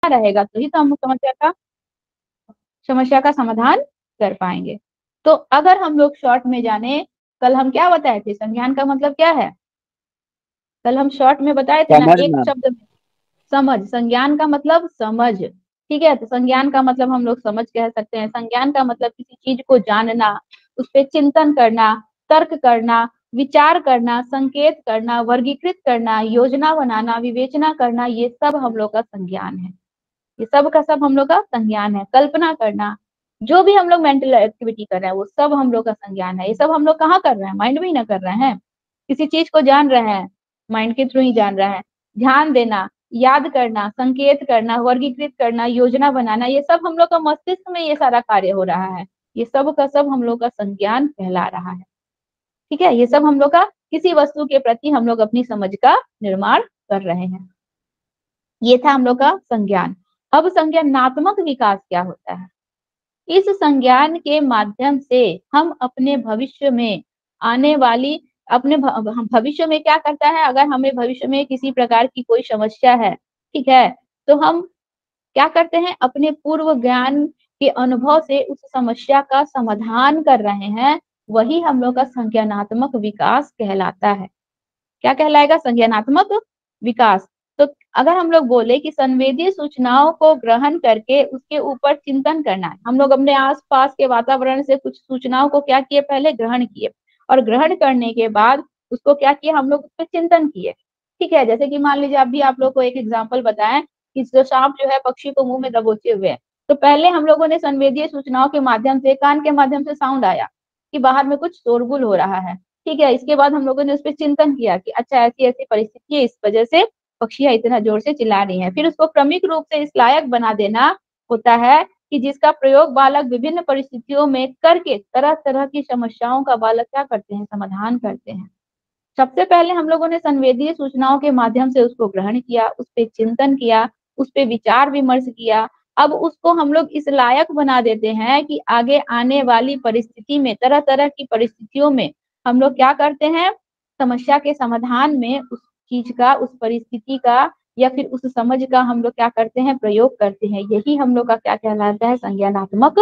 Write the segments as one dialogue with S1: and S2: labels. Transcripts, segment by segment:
S1: रहेगा तो ही तो हम समस्या का समाधान कर पाएंगे। तो अगर हम लोग शॉर्ट में जाने, कल हम क्या बताए थे, संज्ञान का मतलब क्या है? कल हम शॉर्ट में बताए थे ना, एक
S2: समझना।
S1: शब्द में, समझ। संज्ञान का मतलब समझ, ठीक है। तो संज्ञान का मतलब हम लोग समझ कह सकते हैं। संज्ञान का मतलब किसी चीज को जानना, उस पर चिंतन करना, तर्क करना, विचार करना, संकेत करना, वर्गीकृत करना, योजना बनाना, विवेचना करना, ये सब हम लोग का संज्ञान है। ये सब का सब हम लोग का संज्ञान है। कल्पना करना, जो भी हम लोग मेंटल एक्टिविटी कर रहे हैं वो सब हम लोग का संज्ञान है। ये सब हम लोग कहाँ कर रहे हैं? माइंड में ही ना कर रहे हैं। किसी चीज को जान रहे हैं, माइंड के थ्रू ही जान रहे हैं। ध्यान देना, याद करना, संकेत करना, वर्गीकृत करना, योजना बनाना, ये सब हम लोग का मस्तिष्क में ये सारा कार्य हो रहा है। ये सब का सब हम लोग का संज्ञान कहला रहा है, ठीक है। ये सब हम लोग का किसी वस्तु के प्रति हम लोग अपनी समझ का निर्माण कर रहे हैं। ये था हम लोग का संज्ञान। अब संज्ञानात्मक विकास क्या होता है? इस संज्ञान के माध्यम से हम अपने भविष्य में आने वाली, अपने भविष्य में क्या करता है, अगर हमें भविष्य में किसी प्रकार की कोई समस्या है, ठीक है, तो हम क्या करते हैं, अपने पूर्व ज्ञान के अनुभव से उस समस्या का समाधान कर रहे हैं। वही हम लोग का संज्ञानात्मक विकास कहलाता है। क्या कहलाएगा? संज्ञानात्मक विकास। तो अगर हम लोग बोले कि संवेदी सूचनाओं को ग्रहण करके उसके ऊपर चिंतन करना है, हम लोग अपने आसपास के वातावरण से कुछ सूचनाओं को क्या किए, पहले ग्रहण किए, और ग्रहण करने के बाद उसको क्या किया, हम लोग उस पर चिंतन किए, ठीक है। जैसे कि मान लीजिए अभी आप लोग को एक एग्जाम्पल बताएं कि जो सांप जो है पक्षी को मुंह में दबोचे हुए है, तो पहले हम लोगों ने संवेदीय सूचनाओं के माध्यम से, कान के माध्यम से साउंड आया कि बाहर में कुछ शोरगुल हो रहा है, ठीक है। इसके बाद हम लोगों ने उस पर चिंतन किया कि अच्छा ऐसी ऐसी परिस्थिति है, इस वजह से पक्षियां इतना जोर से चिल्ला रही हैं। फिर उसको क्रमिक रूप से इस लायक बना देना होता है कि जिसका प्रयोग बालक विभिन्न परिस्थितियों में करके तरह तरह की समस्याओं का बालक क्या करते हैं, समाधान करते हैं। सबसे पहले हम लोगों ने संवेदीय सूचनाओं के माध्यम से उसको ग्रहण किया, उस पर चिंतन किया, उस पर विचार विमर्श किया। अब उसको हम लोग इस लायक बना देते हैं कि आगे आने वाली परिस्थिति में, तरह तरह की परिस्थितियों में हम लोग क्या करते हैं, समस्या के समाधान में उस चीज का, उस परिस्थिति का, या फिर उस समझ का हम लोग क्या करते हैं, प्रयोग करते हैं। यही हम लोग का क्या कहलाता है, संज्ञानात्मक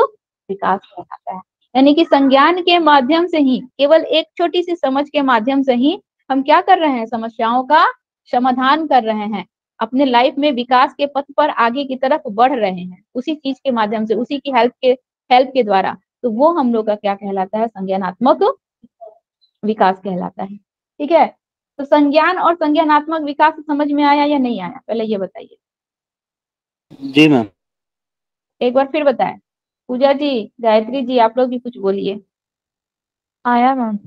S1: विकास कहलाता है। यानी कि संज्ञान के माध्यम से ही, केवल एक छोटी सी समझ के माध्यम से ही हम क्या कर रहे हैं, समस्याओं का समाधान कर रहे हैं, अपने लाइफ में विकास के पथ पर आगे की तरफ बढ़ रहे हैं, उसी चीज के माध्यम से, उसी की हेल्प के द्वारा। तो वो हम लोग का क्या कहलाता है, संज्ञानात्मक विकास कहलाता है, ठीक है। तो संज्ञान और संज्ञानात्मक विकास समझ में आया या नहीं आया, पहले ये बताइए।
S2: जी मैम।
S1: एक बार फिर बताएं। पूजा जी, गायत्री जी, आप लोग भी कुछ बोलिए।
S3: आया मैम।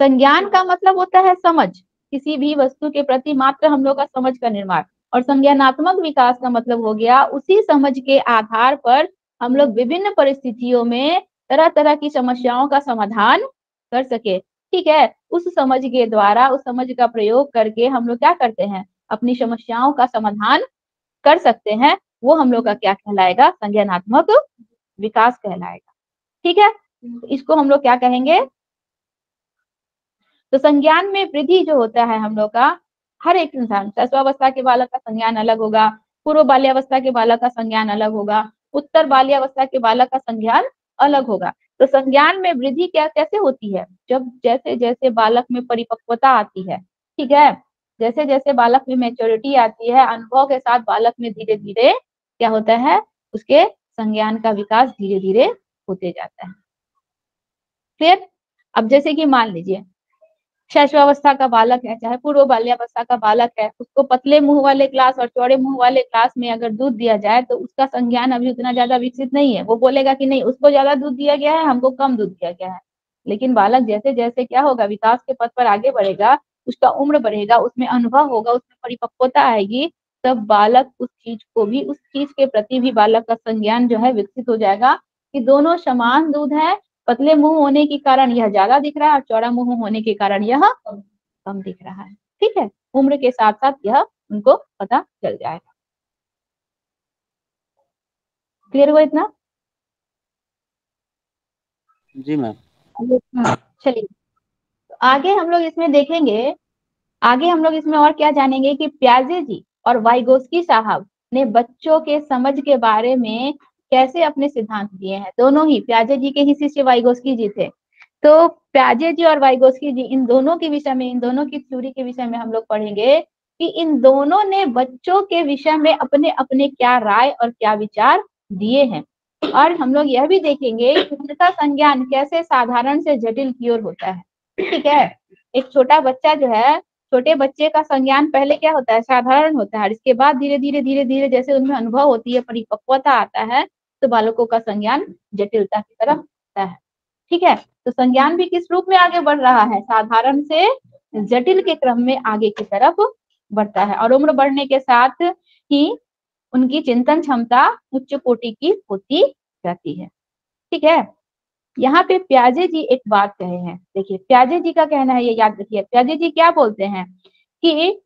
S1: संज्ञान का मतलब होता है समझ, किसी भी वस्तु के प्रति मात्र हम लोग का समझ का निर्माण। और संज्ञानात्मक विकास का मतलब हो गया उसी समझ के आधार पर हम लोग विभिन्न परिस्थितियों में तरह तरह की समस्याओं का समाधान कर सके, ठीक है। उस समझ के द्वारा, उस समझ का प्रयोग करके हम लोग क्या करते हैं, अपनी समस्याओं का समाधान कर सकते हैं। वो हम लोग का क्या कहलाएगा, संज्ञानात्मक विकास कहलाएगा, ठीक है। इसको हम लोग क्या कहेंगे, तो संज्ञान में वृद्धि जो होता है हम लोग का, हर एक इंसान, शैशवावस्था के बालक का संज्ञान अलग होगा, पूर्व बाल्यावस्था के बालक का संज्ञान अलग होगा, उत्तर बाल्यावस्था के बालक का संज्ञान अलग होगा। तो संज्ञान में वृद्धि क्या कैसे होती है, जब जैसे जैसे बालक में परिपक्वता आती है, ठीक है, जैसे जैसे बालक में मेच्योरिटी आती है, अनुभव के साथ बालक में धीरे धीरे क्या होता है, उसके संज्ञान का विकास धीरे धीरे होते जाता है। फिर अब जैसे कि मान लीजिए शैशवावस्था का बालक है, चाहे पूर्व बाल्यावस्था का बालक है, उसको पतले मुंह वाले ग्लास और चौड़े मुंह वाले ग्लास में अगर दूध दिया जाए तो उसका संज्ञान अभी उतना ज्यादा विकसित नहीं है। वो बोलेगा कि नहीं, उसको ज्यादा दूध दिया गया है, हमको कम दूध दिया गया है। लेकिन बालक जैसे जैसे क्या होगा, विकास के पथ पर आगे बढ़ेगा, उसका उम्र बढ़ेगा, उसमें अनुभव होगा, उसमें परिपक्वता आएगी, तब बालक उस चीज को भी, उस चीज के प्रति भी बालक का संज्ञान जो है विकसित हो जाएगा कि दोनों समान दूध है। पतले मुंह होने के कारण यह ज्यादा दिख रहा है और चौड़ा मुंह होने के कारण यह कम दिख रहा है, ठीक है। उम्र के साथ साथ यह उनको पता चल जाएगा। क्लियर हुआ इतना?
S2: जी मैम।
S1: चलिए, तो आगे हम लोग इसमें देखेंगे, आगे हम लोग इसमें और क्या जानेंगे कि प्याजे जी और वाइगोस्की साहब ने बच्चों के समझ के बारे में कैसे अपने सिद्धांत दिए हैं। दोनों ही पियाजे जी के ही शिष्य वाइगोस्की जी थे। तो पियाजे जी और वाइगोस्की जी, इन दोनों के विषय में, इन दोनों की थ्योरी के विषय में हम लोग पढ़ेंगे कि इन दोनों ने बच्चों के विषय में अपने अपने क्या राय और क्या विचार दिए हैं। और हम लोग यह भी देखेंगे कि उनका संज्ञान कैसे साधारण से जटिल की ओर होता है। ठीक है, एक छोटा बच्चा जो है, छोटे बच्चे का संज्ञान पहले क्या होता है, साधारण होता है। इसके बाद धीरे धीरे जैसे उनमें अनुभव होती है, परिपक्वता आता है, तो बालकों का संज्ञान जटिलता की तरफ होता है। ठीक है, तो संज्ञान भी किस रूप में आगे बढ़ रहा है, साधारण से जटिल के क्रम में आगे की तरफ बढ़ता है। और उम्र बढ़ने के साथ ही उनकी चिंतन क्षमता उच्च कोटि की होती जाती है। ठीक है, यहाँ पे पियाजे जी एक बात कहे हैं, देखिए पियाजे जी का कहना है, ये याद रखिए। पियाजे जी क्या बोलते हैं कि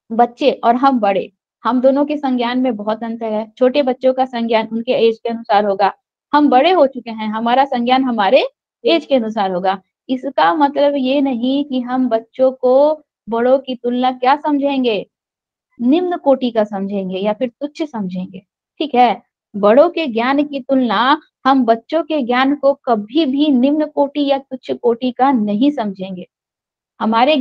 S1: बच्चे और हम बड़े, हम दोनों के संज्ञान में बहुत अंतर है। छोटे बच्चों का संज्ञान उनके एज के अनुसार होगा, हम बड़े हो चुके हैं, हमारा संज्ञान हमारे एज के अनुसार होगा। इसका मतलब ये नहीं कि हम बच्चों को बड़ों की तुलना क्या समझेंगे, निम्न कोटि का समझेंगे या फिर तुच्छ समझेंगे। ठीक है, बड़ों के ज्ञान की तुलना हम बच्चों के ज्ञान को कभी भी निम्न कोटि या तुच्छ कोटि का नहीं समझेंगे। हमारा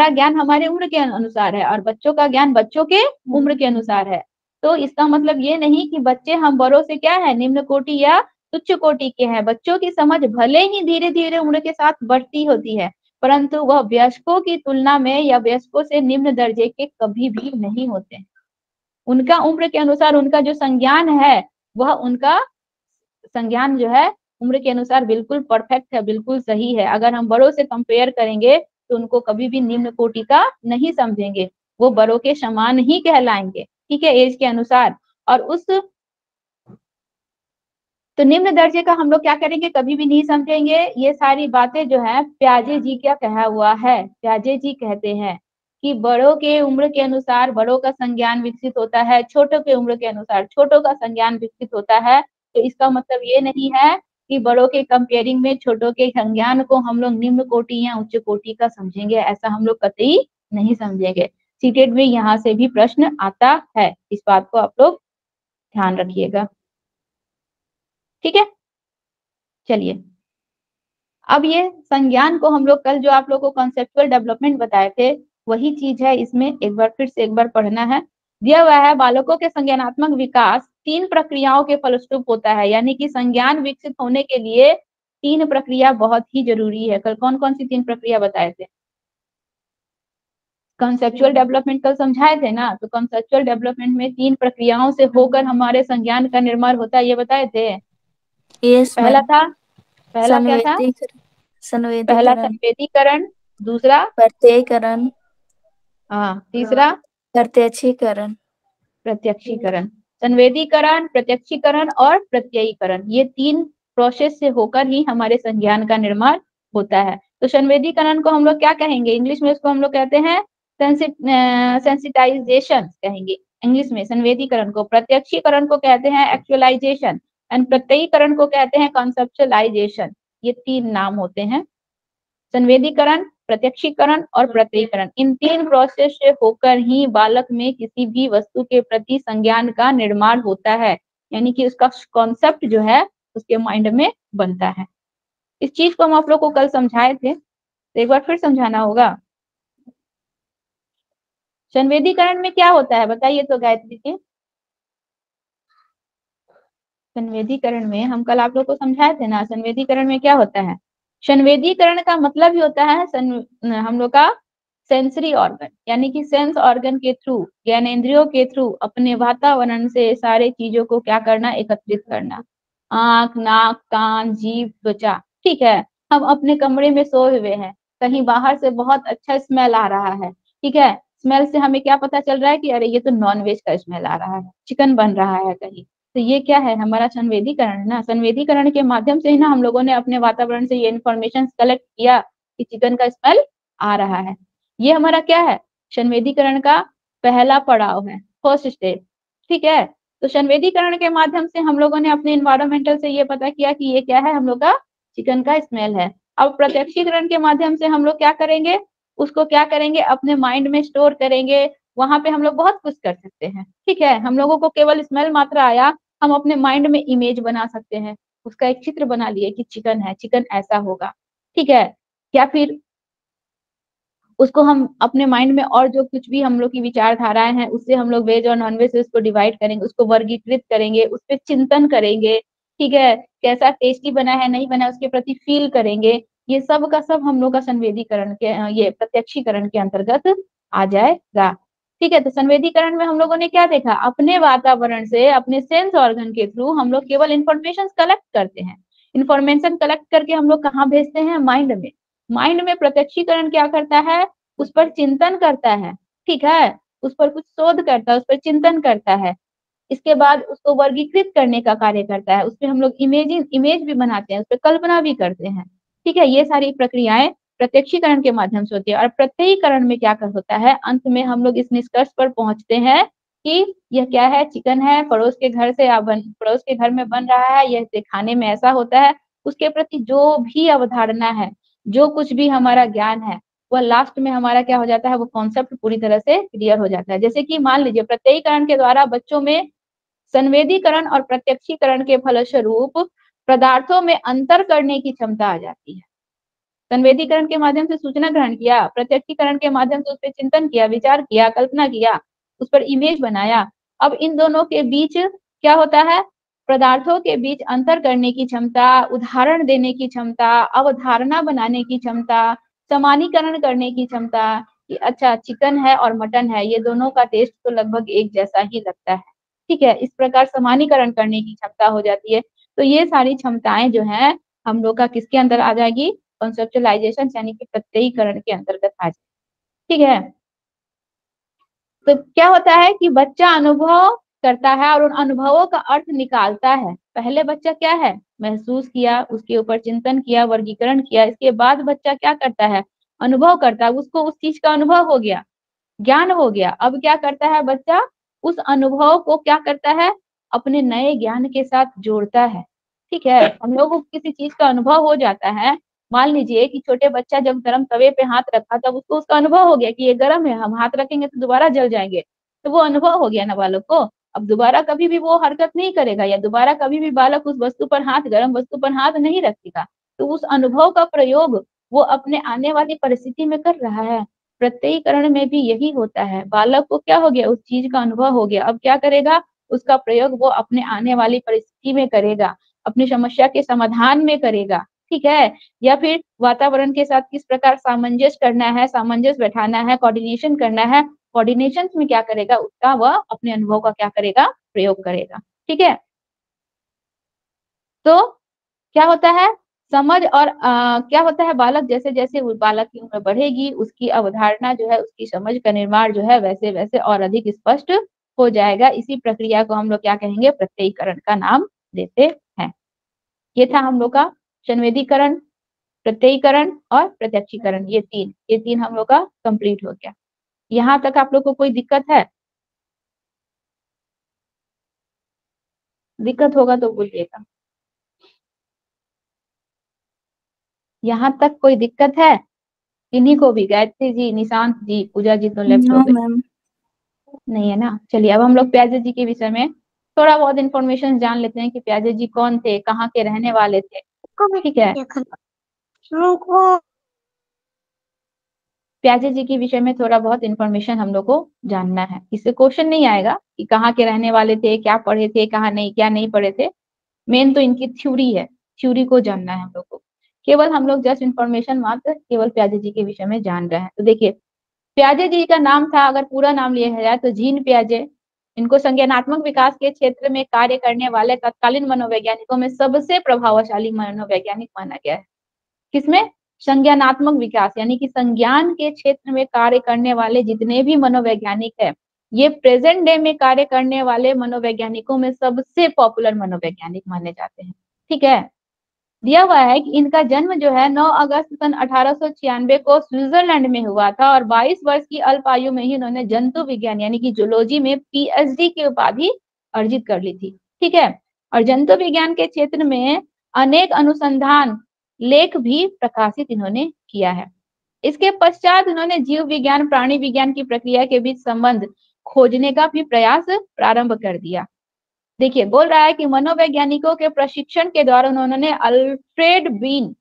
S1: ज्ञान हमारे उम्र के अनुसार है और बच्चों का ज्ञान बच्चों के उम्र के अनुसार है। तो इसका मतलब ये नहीं कि बच्चे हम बड़ों से क्या है, निम्न कोटि या तुच्छ कोटि के हैं। बच्चों की समझ भले ही धीरे धीरे उम्र के साथ बढ़ती होती है, परंतु वह वयस्कों की तुलना में या वयस्कों से निम्न दर्जे के कभी भी नहीं होते हैं। उनका उम्र के अनुसार उनका जो संज्ञान है, वह उनका संज्ञान जो है उम्र के अनुसार बिल्कुल परफेक्ट है, बिल्कुल सही है। अगर हम बड़ों से कंपेयर करेंगे तो उनको कभी भी निम्न कोटि का नहीं समझेंगे, वो बड़ों के समान ही कहलाएंगे। ठीक है, एज के अनुसार। और उस तो निम्न दर्जे का हम लोग क्या करेंगे, कभी भी नहीं समझेंगे। ये सारी बातें जो है पियाजे जी क्या कहा हुआ है, पियाजे जी कहते हैं कि बड़ों के उम्र के अनुसार बड़ों का संज्ञान विकसित होता है, छोटों के उम्र के अनुसार छोटों का संज्ञान विकसित होता है। तो इसका मतलब ये नहीं है कि बड़ों के कंपेयरिंग में छोटों के संज्ञान को हम लोग निम्न कोटि या उच्च कोटि का समझेंगे, ऐसा हम लोग कतई नहीं समझेंगे। सीटेट में यहाँ से भी प्रश्न आता है, इस बात को आप लोग ध्यान रखिएगा। ठीक है, चलिए अब ये संज्ञान को हम लोग कल जो आप लोगों को कॉन्सेप्चुअल डेवलपमेंट बताए थे, वही चीज है। इसमें एक बार फिर से एक बार पढ़ना है। दिया हुआ है बालकों के संज्ञानात्मक विकास 3 प्रक्रियाओं के फलस्वरूप होता है, यानी कि संज्ञान विकसित होने के लिए 3 प्रक्रिया बहुत ही जरूरी है। कल कौन कौन सी 3 प्रक्रिया बताए थे, कॉन्सेप्चुअल डेवलपमेंट कल समझाए थे ना। तो कॉन्सेप्चुअल डेवलपमेंट में 3 प्रक्रियाओं से होकर हमारे संज्ञान का निर्माण होता है, ये बताए थे।
S3: यस
S1: पहला
S3: मैम।
S1: था, पहला क्या था, पहला
S3: संवेदीकरण,
S1: संवेदीकरण, दूसरा
S3: प्रत्ययीकरण,
S1: हाँ, तीसरा
S3: प्रत्यक्षीकरण।
S1: प्रत्यक्षीकरण। संवेदीकरण, प्रत्यक्षीकरण और प्रत्ययीकरण, ये 3 प्रोसेस से होकर ही हमारे संज्ञान का निर्माण होता है। तो संवेदीकरण को हम लोग क्या कहेंगे, इंग्लिश में उसको हम लोग कहते हैं सेंसिटाइजेशन कहेंगे इंग्लिश में संवेदीकरण को। प्रत्यक्षीकरण को कहते हैं एक्चुअलाइजेशन एंड प्रत्ययीकरण को कहते हैं कॉन्सेप्चुअलाइजेशन। ये 3 नाम होते हैं, संवेदीकरण, प्रत्यक्षीकरण और प्रत्ययीकरण। इन 3 प्रोसेस से होकर ही बालक में किसी भी वस्तु के प्रति संज्ञान का निर्माण होता है, यानी कि उसका कॉन्सेप्ट जो है उसके माइंड में बनता है। इस चीज को हम आप लोग को कल समझाए थे, तो एक बार फिर समझाना होगा। संवेदीकरण में क्या होता है बताइए तो गायत्री जी। संवेदीकरण में हम कल आप लोग को समझाए थे ना, संवेदीकरण में क्या होता है। संवेदीकरण का मतलब ही होता है हम लोग का सेंसरी ऑर्गन, यानी कि सेंस ऑर्गन के थ्रू, ज्ञानेंद्रियों के थ्रू अपने वातावरण से सारे चीजों को क्या करना, एकत्रित करना। आंख, नाक, कान, जीभ, त्वचा। ठीक है, हम अपने कमरे में सोए हुए हैं, कहीं बाहर से बहुत अच्छा स्मेल आ रहा है। ठीक है, स्मेल से हमें क्या पता चल रहा है कि अरे ये तो नॉनवेज का स्मेल आ रहा है, चिकन बन रहा है कहीं। तो ये क्या है, हमारा संवेदीकरण है ना। संवेदीकरण के माध्यम से ही ना हम लोगों ने अपने वातावरण से ये इन्फॉर्मेशन कलेक्ट किया कि चिकन का स्मेल आ रहा है। ये हमारा क्या है, संवेदीकरण का पहला पड़ाव है, फर्स्ट स्टेप। ठीक है, तो संवेदीकरण के माध्यम से हम लोगों ने अपने इन्वायरमेंटल से ये पता किया कि ये क्या है, हम लोग का चिकन का स्मेल है। अब प्रत्यक्षीकरण के माध्यम से हम लोग क्या करेंगे, उसको क्या करेंगे, अपने माइंड में स्टोर करेंगे, वहां पे हम लोग बहुत कुछ कर सकते हैं। ठीक है, हम लोगों को केवल स्मेल मात्र आया, हम अपने माइंड में इमेज बना सकते हैं, उसका एक चित्र बना लिए कि चिकन है, चिकन ऐसा होगा। ठीक है, या फिर उसको हम अपने माइंड में और जो कुछ भी हम लोग की विचारधाराएं हैं उससे हम लोग वेज और नॉन वेज उसको डिवाइड करेंगे, उसको वर्गीकृत करेंगे, उस पर चिंतन करेंगे। ठीक है, कैसा टेस्टी बना है नहीं बना है उसके प्रति फील करेंगे। ये सब का सब हम लोग का संवेदीकरण के ये प्रत्यक्षीकरण के अंतर्गत आ जाएगा। ठीक है, तो संवेदीकरण में हम लोगों ने क्या देखा, अपने वातावरण से अपने सेंस ऑर्गन के थ्रू हम लोग केवल इंफॉर्मेशन कलेक्ट करते हैं। इंफॉर्मेशन कलेक्ट करके हम लोग कहाँ भेजते हैं, माइंड में। माइंड में प्रत्यक्षीकरण क्या करता है, उस पर चिंतन करता है। ठीक है, उस पर कुछ शोध करता है, उस पर चिंतन करता है। इसके बाद उसको वर्गीकृत करने का कार्य करता है, उसपे हम लोग इमेज भी बनाते हैं, उस पर कल्पना भी करते हैं। ठीक है, ये सारी प्रक्रियाएं प्रत्यक्षीकरण के माध्यम से होती है। और प्रत्ययीकरण में क्या कर होता है, अंत में हम लोग इस निष्कर्ष पर पहुंचते हैं कि यह क्या है, चिकन है, पड़ोस के घर से पड़ोस के घर में बन रहा है, यह खाने में ऐसा होता है। उसके प्रति जो भी अवधारणा है, जो कुछ भी हमारा ज्ञान है, वह लास्ट में हमारा क्या हो जाता है, वो कॉन्सेप्ट पूरी तरह से क्लियर हो जाता है। जैसे कि मान लीजिए प्रत्ययीकरण के द्वारा बच्चों में संवेदीकरण और प्रत्यक्षीकरण के फलस्वरूप पदार्थों में अंतर करने की क्षमता आ जाती है। संवेदीकरण के माध्यम से सूचना ग्रहण किया, प्रत्यक्षीकरण के माध्यम से उस पर चिंतन किया, विचार किया, कल्पना किया, उस पर इमेज बनाया। अब इन दोनों के बीच क्या होता है, पदार्थों के बीच अंतर करने की क्षमता, उदाहरण देने की क्षमता, अवधारणा बनाने की क्षमता, समानीकरण करने की क्षमता कि अच्छा चिकन है और मटन है, ये दोनों का टेस्ट तो लगभग एक जैसा ही लगता है। ठीक है, इस प्रकार समानीकरण करने की क्षमता हो जाती है। तो ये सारी क्षमताएं जो है हम लोग का किसके अंदर आ जाएगी, कॉन्सेप्चुअलाइजेशन यानी कि प्रत्ययीकरण के अंतर्गत आ जाए। ठीक है, तो क्या होता है कि बच्चा अनुभव करता है और उन अनुभवों का अर्थ निकालता है। पहले बच्चा क्या है, महसूस किया, उसके ऊपर चिंतन किया, वर्गीकरण किया, इसके बाद बच्चा क्या करता है, अनुभव करता है, उसको उस चीज का अनुभव हो गया, ज्ञान हो गया। अब क्या करता है बच्चा, उस अनुभव को क्या करता है, अपने नए ज्ञान के साथ जोड़ता है। ठीक है, हम लोगों को किसी चीज का अनुभव हो जाता है, मान लीजिए कि छोटे बच्चा जब गर्म तवे पे हाथ रखा तब उसको उसका अनुभव हो गया कि ये गर्म है, हम हाथ रखेंगे तो दोबारा जल जाएंगे। तो वो अनुभव हो गया ना बालक को। अब दोबारा कभी भी वो हरकत नहीं करेगा, या दोबारा कभी भी बालक उस वस्तु पर हाथ, गर्म वस्तु पर हाथ नहीं रखेगा। तो उस अनुभव का प्रयोग वो अपने आने वाली परिस्थिति में कर रहा है। प्रत्ययीकरण में भी यही होता है, बालक को क्या हो गया, उस चीज का अनुभव हो गया, अब क्या करेगा, उसका प्रयोग वो अपने आने वाली परिस्थिति में करेगा, अपनी समस्या के समाधान में करेगा। ठीक है, या फिर वातावरण के साथ किस प्रकार सामंजस्य करना है, सामंजस्य बैठाना है, कोऑर्डिनेशन करना है, कोऑर्डिनेशन में क्या करेगा, उसका वह अपने अनुभव का क्या करेगा, प्रयोग करेगा। ठीक है, तो क्या होता है, समझ और क्या होता है, बालक जैसे जैसे बालक की उम्र बढ़ेगी उसकी अवधारणा जो है, उसकी समझ का निर्माण जो है वैसे वैसे और अधिक स्पष्ट हो जाएगा। इसी प्रक्रिया को हम लोग क्या कहेंगे, प्रत्ययीकरण का नाम देते हैं। ये था हम लोग का संवेदीकरण, प्रत्ययीकरण और प्रत्यक्षीकरण, ये तीन हम लोग का कंप्लीट हो गया। यहाँ तक आप लोग को कोई दिक्कत है, दिक्कत होगा तो बोलिएगा। यहाँ तक कोई दिक्कत है, इन्हीं को भी, गायत्री जी, निशांत जी, पूजा जी तो लेफ्ट हो
S3: नो
S1: गए,
S3: मैम।
S1: नहीं है ना। चलिए अब हम लोग प्याजे जी के विषय में थोड़ा बहुत इन्फॉर्मेशन जान लेते हैं कि प्याजे जी कौन थे, कहाँ के रहने वाले थे। ठीक है, प्याजे जी के विषय में थोड़ा बहुत इन्फॉर्मेशन हम लोग को जानना है। इससे क्वेश्चन नहीं आएगा कि कहाँ के रहने वाले थे, क्या पढ़े थे, कहाँ नहीं, क्या नहीं पढ़े थे। मेन तो इनकी थ्योरी है, थ्योरी को जानना है हम लोग को। केवल हम लोग जस्ट इन्फॉर्मेशन मात्र केवल प्याजे जी के विषय में जान रहे हैं। तो देखिए, प्याजे जी का नाम था, अगर पूरा नाम लिया जाए तो जीन प्याजे। इनको संज्ञानात्मक विकास के क्षेत्र में कार्य करने वाले तत्कालीन मनोवैज्ञानिकों में सबसे प्रभावशाली मनोवैज्ञानिक माना गया है। किसमें, संज्ञानात्मक विकास यानी कि संज्ञान के क्षेत्र में कार्य करने वाले जितने भी मनोवैज्ञानिक है, ये प्रेजेंट डे में कार्य करने वाले मनोवैज्ञानिकों में सबसे पॉपुलर मनोवैज्ञानिक माने जाते हैं। ठीक है, दिया हुआ है कि इनका जन्म जो है 9 अगस्त सन 1896 को स्विट्जरलैंड में हुआ था और 22 वर्ष की अल्प आयु में ही उन्होंने जंतु विज्ञान यानी कि जूलॉजी में पीएचडी की उपाधि अर्जित कर ली थी। ठीक है, और जंतु विज्ञान के क्षेत्र में अनेक अनुसंधान लेख भी प्रकाशित इन्होंने किया है। इसके पश्चात उन्होंने जीव विज्ञान प्राणी विज्ञान की प्रक्रिया के बीच संबंध खोजने का भी प्रयास प्रारंभ कर दिया। देखिए बोल रहा है कि मनोवैज्ञानिकों के प्रशिक्षण के दौरान उन्होंने अल्फ्रेड बीन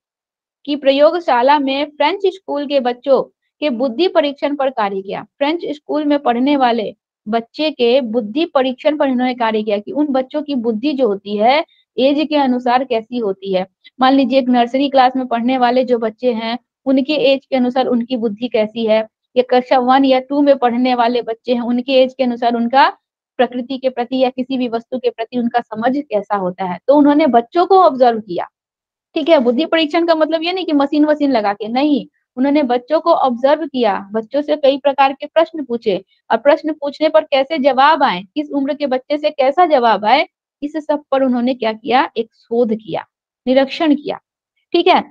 S1: की प्रयोगशाला में फ्रेंच स्कूल के बच्चों के बुद्धि परीक्षण पर कार्य किया। फ्रेंच स्कूल में पढ़ने वाले बच्चे के बुद्धि परीक्षण पर इन्होंने कार्य किया कि उन बच्चों की बुद्धि जो होती है एज के अनुसार कैसी होती है। मान लीजिए एक नर्सरी क्लास में पढ़ने वाले जो बच्चे हैं उनके एज के अनुसार उनकी बुद्धि कैसी है, या कक्षा 1 या 2 में पढ़ने वाले बच्चे हैं उनके एज के अनुसार उनका प्रकृति के प्रति या किसी भी वस्तु के प्रति उनका समझ कैसा होता है। तो उन्होंने बच्चों को ऑब्जर्व किया। ठीक है, बुद्धि परीक्षण का मतलब ये नहीं कि मशीन वशीन लगा के, नहीं, उन्होंने बच्चों को ऑब्जर्व किया, बच्चों से कई प्रकार के प्रश्न पूछे और प्रश्न पूछने पर कैसे जवाब आए, किस उम्र के बच्चे से कैसा जवाब आए, इस सब पर उन्होंने क्या किया, एक शोध किया, निरीक्षण किया। ठीक है,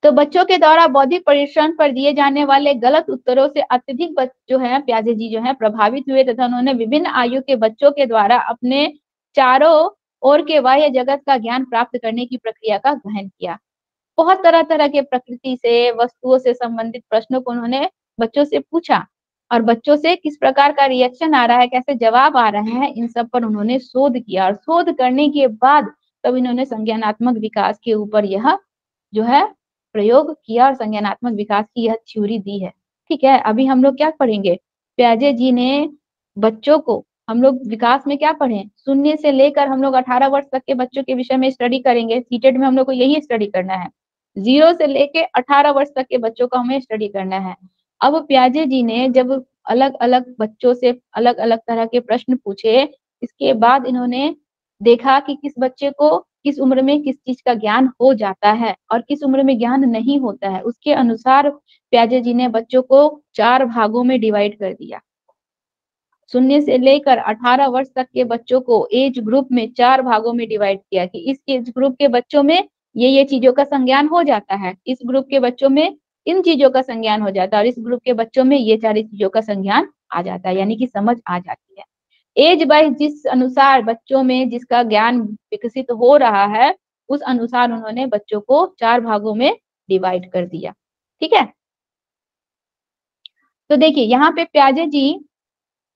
S1: तो बच्चों के द्वारा बौद्धिक परीक्षण पर दिए जाने वाले गलत उत्तरों से अत्यधिक जो है प्याजे जी जो है प्रभावित हुए तथा उन्होंने विभिन्न आयु के बच्चों के द्वारा अपने चारों ओर के बाह्य जगत का ज्ञान प्राप्त करने की प्रक्रिया का गहन किया। बहुत तरह तरह के प्रकृति से वस्तुओं से संबंधित प्रश्नों को उन्होंने बच्चों से पूछा और बच्चों से किस प्रकार का रिएक्शन आ रहा है, कैसे जवाब आ रहे हैं, इन सब पर उन्होंने शोध किया और शोध करने के बाद तब इन्होंने संज्ञानात्मक विकास के ऊपर यह जो है प्रयोग किया और संज्ञानात्मक विकास की यह थ्योरी दी है। ठीक है, अभी हम लोग क्या पढ़ेंगे, प्याजे जी ने बच्चों को, हम लोग विकास में क्या पढ़े, शून्य से लेकर हम लोग 18 वर्ष तक के बच्चों के विषय में स्टडी करेंगे। सीटेट में हम लोग को यही स्टडी करना है, 0 से लेके 18 वर्ष तक के बच्चों को हमें स्टडी करना है। अब प्याजे जी ने जब अलग अलग बच्चों से अलग अलग तरह के प्रश्न पूछे, इसके बाद इन्होंने देखा कि किस बच्चे को किस उम्र में किस चीज का ज्ञान हो जाता है और किस उम्र में ज्ञान नहीं होता है। उसके अनुसार प्याजे जी ने बच्चों को 4 भागों में डिवाइड कर दिया। शून्य से लेकर 18 वर्ष तक के बच्चों को एज ग्रुप में 4 भागों में डिवाइड किया कि इस एज ग्रुप के बच्चों में ये चीजों का संज्ञान हो जाता है, इस ग्रुप के बच्चों में इन चीजों का संज्ञान हो जाता है और इस ग्रुप के बच्चों में ये 4 चीजों का संज्ञान आ जाता है, यानी कि समझ आ जाती है। एज वाइज जिस अनुसार बच्चों में जिसका ज्ञान विकसित हो रहा है उस अनुसार उन्होंने बच्चों को 4 भागों में डिवाइड कर दिया। ठीक है, तो देखिए यहाँ पे प्याजे जी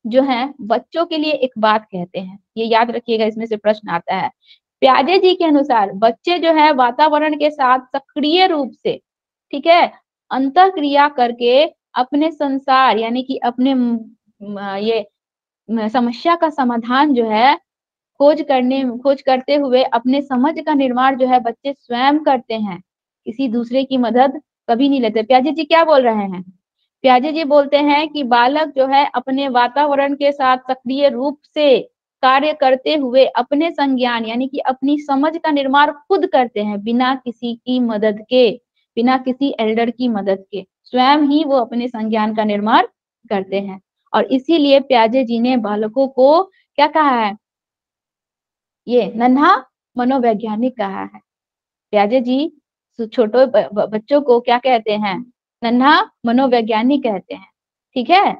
S1: जो है बच्चों के लिए एक बात कहते हैं, ये याद रखिएगा, इसमें से प्रश्न आता है। प्याजे जी के अनुसार बच्चे जो है वातावरण के साथ सक्रिय रूप से, ठीक है, अंतःक्रिया करके अपने संसार यानी कि अपने ये समस्या का समाधान जो है खोज करते हुए अपने समझ का निर्माण जो है बच्चे स्वयं करते हैं, किसी दूसरे की मदद कभी नहीं लेते। प्याजे जी क्या बोल रहे हैं, प्याजे जी बोलते हैं कि बालक जो है अपने वातावरण के साथ सक्रिय रूप से कार्य करते हुए अपने संज्ञान यानी कि अपनी समझ का निर्माण खुद करते हैं, बिना किसी की मदद के, बिना किसी एल्डर की मदद के, स्वयं ही वो अपने संज्ञान का निर्माण करते हैं। और इसीलिए प्याजे जी ने बालकों को क्या कहा है, ये नन्हा मनोवैज्ञानिक कहा है। प्याजे जी छोटे बच्चों को क्या कहते हैं, नन्हा मनोवैज्ञानिक कहते हैं। ठीक है,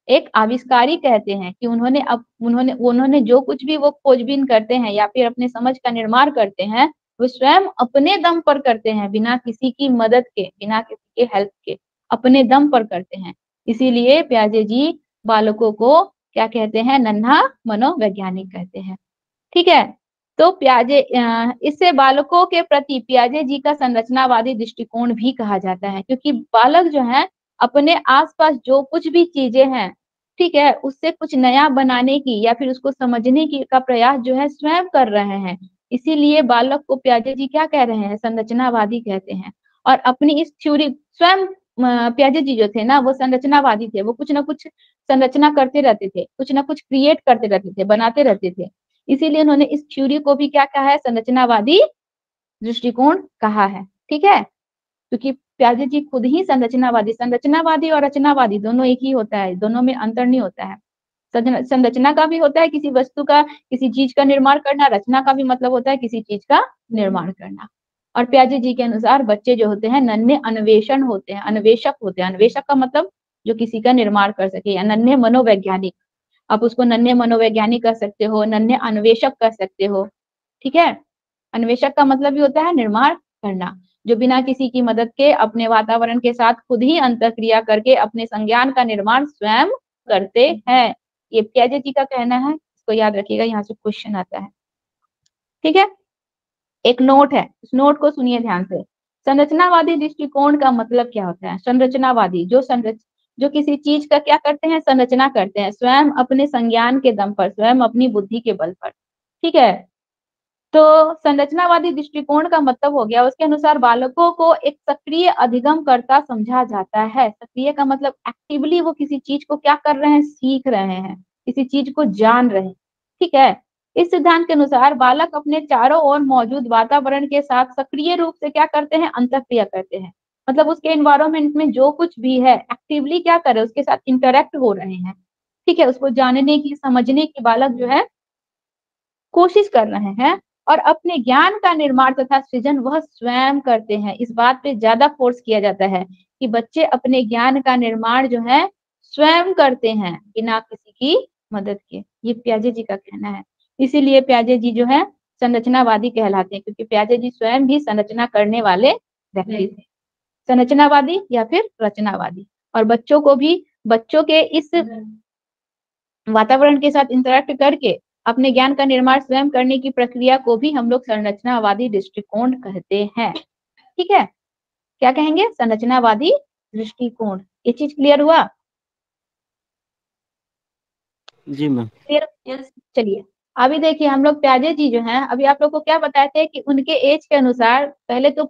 S1: एक आविष्कारी कहते हैं कि उन्होंने जो कुछ भी वो खोजबीन करते हैं या फिर अपने समझ का निर्माण करते हैं वो स्वयं अपने दम पर करते हैं, बिना किसी की मदद के, बिना किसी के हेल्प के, अपने दम पर करते हैं। इसीलिए प्याजे जी बालकों को क्या कहते हैं, नन्हा मनोवैज्ञानिक कहते हैं। ठीक है, तो इससे बालकों के प्रति प्याजे जी का संरचनावादी दृष्टिकोण भी कहा जाता है, क्योंकि बालक जो है अपने आसपास जो कुछ भी चीजें हैं, ठीक है, उससे कुछ नया बनाने की या फिर उसको समझने की का प्रयास जो है स्वयं कर रहे हैं। इसीलिए बालक को प्याजे जी क्या कह रहे हैं, संरचनावादी कहते हैं। और अपनी इस थ्योरी स्वयं प्याजे जी जो थे ना वो संरचनावादी थे, वो कुछ ना कुछ संरचना करते रहते थे, कुछ ना कुछ क्रिएट करते रहते थे, बनाते रहते थे। इसीलिए उन्होंने इस थ्योरी को भी क्या कहा है, संरचनावादी दृष्टिकोण कहा है। ठीक है, क्योंकि प्याजे जी खुद ही संरचनावादी और रचनावादी दोनों एक ही होता है, दोनों में अंतर नहीं होता है। संरचना का भी होता है किसी वस्तु का, किसी चीज का निर्माण करना, रचना का भी मतलब होता है किसी चीज का निर्माण करना। और प्याजे जी के अनुसार बच्चे जो होते हैं नन्हे अन्वेषण होते हैं, अन्वेषक होते हैं। अन्वेषक का मतलब जो किसी का निर्माण कर सके, या नन्हे मनोवैज्ञानिक, आप उसको नन्हे मनोवैज्ञानिक कर सकते हो, नन्हे अन्वेषक कर सकते हो। ठीक है, अन्वेषक का मतलब भी होता है निर्माण करना। जो बिना किसी की मदद के अपने वातावरण के साथ खुद ही अंतःक्रिया करके अपने संज्ञान का निर्माण स्वयं करते हैं। ये पियाजे जी का कहना है, इसको याद रखिएगा, यहाँ से क्वेश्चन आता है। ठीक है, एक नोट है, उस नोट को सुनिए ध्यान से। संरचनावादी दृष्टिकोण का मतलब क्या होता है? संरचनावादी जो किसी चीज का क्या करते हैं? संरचना करते हैं, स्वयं अपने संज्ञान के दम पर, स्वयं अपनी बुद्धि के बल पर। ठीक है, तो संरचनावादी दृष्टिकोण का मतलब हो गया, उसके अनुसार बालकों को एक सक्रिय अधिगम करता समझा जाता है। सक्रिय का मतलब एक्टिवली वो किसी चीज को क्या कर रहे हैं? सीख रहे हैं, किसी चीज को जान रहे हैं। ठीक है, इस सिद्धांत के अनुसार बालक अपने चारों ओर मौजूद वातावरण के साथ सक्रिय रूप से क्या करते हैं? अंतःक्रिया करते हैं। मतलब उसके एनवायरमेंट में जो कुछ भी है एक्टिवली क्या कर रहे हैं? उसके साथ इंटरेक्ट हो रहे हैं। ठीक है, उसको जानने की, समझने की बालक जो है कोशिश कर रहे हैं, और अपने ज्ञान का निर्माण तथा सृजन वह स्वयं करते हैं। इस बात पे ज्यादा फोर्स किया जाता है कि बच्चे अपने ज्ञान का निर्माण जो है स्वयं करते हैं, बिना किसी की मदद के। ये पियाजे जी का कहना है। इसीलिए पियाजे जी जो है संरचनावादी कहलाते हैं, क्योंकि पियाजे जी स्वयं भी संरचना करने वाले व्यक्ति थे। संरचनावादी या फिर रचनावादी। और बच्चों को भी बच्चों के इस वातावरण के साथ इंटरेक्ट करके अपने ज्ञान का निर्माण स्वयं करने की प्रक्रिया को भी हम लोग संरचनावादी दृष्टिकोण कहते हैं। ठीक है, क्या कहेंगे? संरचनावादी दृष्टिकोण। ये चीज क्लियर हुआ?
S2: जी मैम।
S1: क्लियर? यस। चलिए अभी देखिए, हम लोग पियाजे जी जो हैं, अभी आप लोग को क्या बताए थे कि उनके एज के अनुसार पहले तो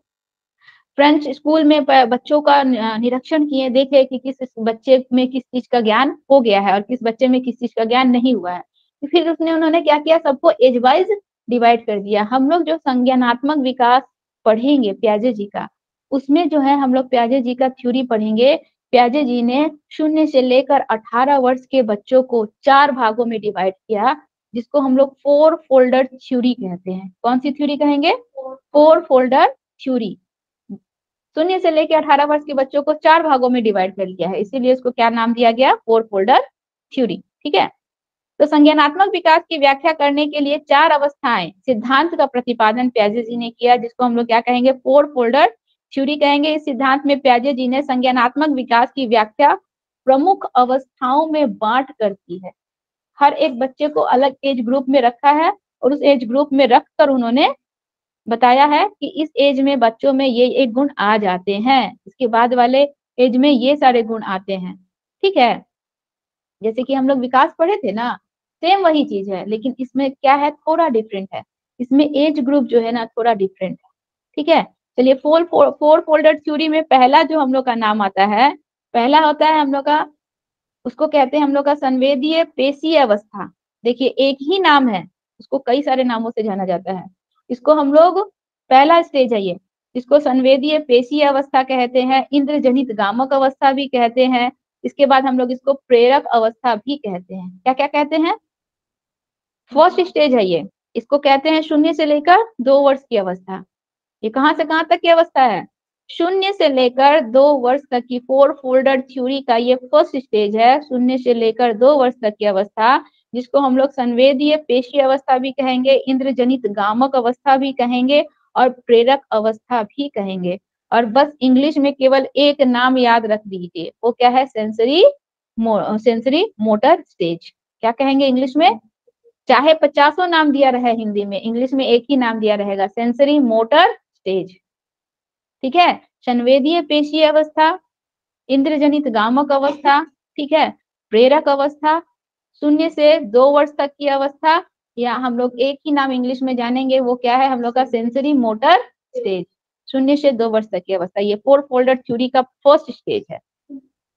S1: फ्रेंच स्कूल में बच्चों का निरीक्षण किए, देखे कि किस बच्चे में किस चीज का ज्ञान हो गया है और किस बच्चे में किस चीज का ज्ञान नहीं हुआ है। तो फिर उन्होंने क्या किया? सबको एज वाइज डिवाइड कर दिया। हम लोग जो संज्ञानात्मक विकास पढ़ेंगे पियाजे जी का, उसमें जो है हम लोग पियाजे जी का थ्योरी पढ़ेंगे। पियाजे जी ने 0 से लेकर 18 वर्ष के बच्चों को 4 भागों में डिवाइड किया, जिसको हम लोग 4 फोल्डर थ्योरी कहते हैं। कौन सी थ्योरी कहेंगे? 4 फोल्डर थ्योरी। 0 से लेकर 18 वर्ष के बच्चों को 4 भागों में डिवाइड कर लिया है, इसीलिए इसको क्या नाम दिया गया? 4 फोल्डर थ्योरी। ठीक है, तो संज्ञानात्मक विकास की व्याख्या करने के लिए 4 अवस्थाएं सिद्धांत का प्रतिपादन पियाजे जी ने किया, जिसको हम लोग क्या कहेंगे? 4 फोल्डर थ्योरी कहेंगे। इस सिद्धांत में पियाजे जी ने संज्ञानात्मक विकास की व्याख्या प्रमुख अवस्थाओं में बांट कर की है। हर एक बच्चे को अलग एज ग्रुप में रखा है, और उस एज ग्रुप में रखकर उन्होंने बताया है कि इस एज में बच्चों में ये गुण आ जाते हैं, इसके बाद वाले एज में ये सारे गुण आते हैं। ठीक है, जैसे कि हम लोग विकास पढ़े थे ना, सेम वही चीज है, लेकिन इसमें क्या है? थोड़ा डिफरेंट है। इसमें एज ग्रुप जो है ना थोड़ा डिफरेंट है। ठीक है, चलिए 4 फोल्डर थ्योरी में पहला जो हम लोग का नाम आता है, पहला होता है हम लोग का, उसको कहते हैं हम लोग का संवेदीय पेशीय अवस्था। देखिए एक ही नाम है, उसको कई सारे नामों से जाना जाता है। इसको हम लोग, पहला स्टेज है ये, इसको संवेदीय पेशीय अवस्था कहते हैं, इंद्रजनित गामक अवस्था भी कहते हैं। इसके बाद हम लोग इसको प्रेरक अवस्था भी कहते हैं। क्या क्या कहते हैं? फर्स्ट स्टेज है ये, इसको कहते हैं 0 से लेकर 2 वर्ष की अवस्था। ये कहां से कहां तक की अवस्था है? 0 से लेकर 2 वर्ष तक की 4 फोल्डर थ्योरी का ये फर्स्ट स्टेज है। 0 से लेकर 2 वर्ष तक की अवस्था, जिसको हम लोग संवेदीय पेशीय अवस्था भी कहेंगे, इंद्रजनित गामक अवस्था भी कहेंगे, और प्रेरक अवस्था भी कहेंगे। और बस इंग्लिश में केवल एक नाम याद रख दीजिए, वो क्या है? Sensory motor stage. क्या कहेंगे इंग्लिश में? चाहे 50 नाम दिया रहे हिंदी में, इंग्लिश में एक ही नाम दिया रहेगा, सेंसरी मोटर स्टेज। ठीक है, संवेदीय पेशीय अवस्था, इंद्रजनित गामक अवस्था, ठीक है, प्रेरक अवस्था, 0 से 2 वर्ष तक की अवस्था, या हम लोग एक ही नाम इंग्लिश में जानेंगे, वो क्या है? हम लोग का सेंसरी मोटर स्टेज। 0 से 2 वर्ष तक की अवस्था, ये 4 फोल्डर थ्योरी का फर्स्ट स्टेज है।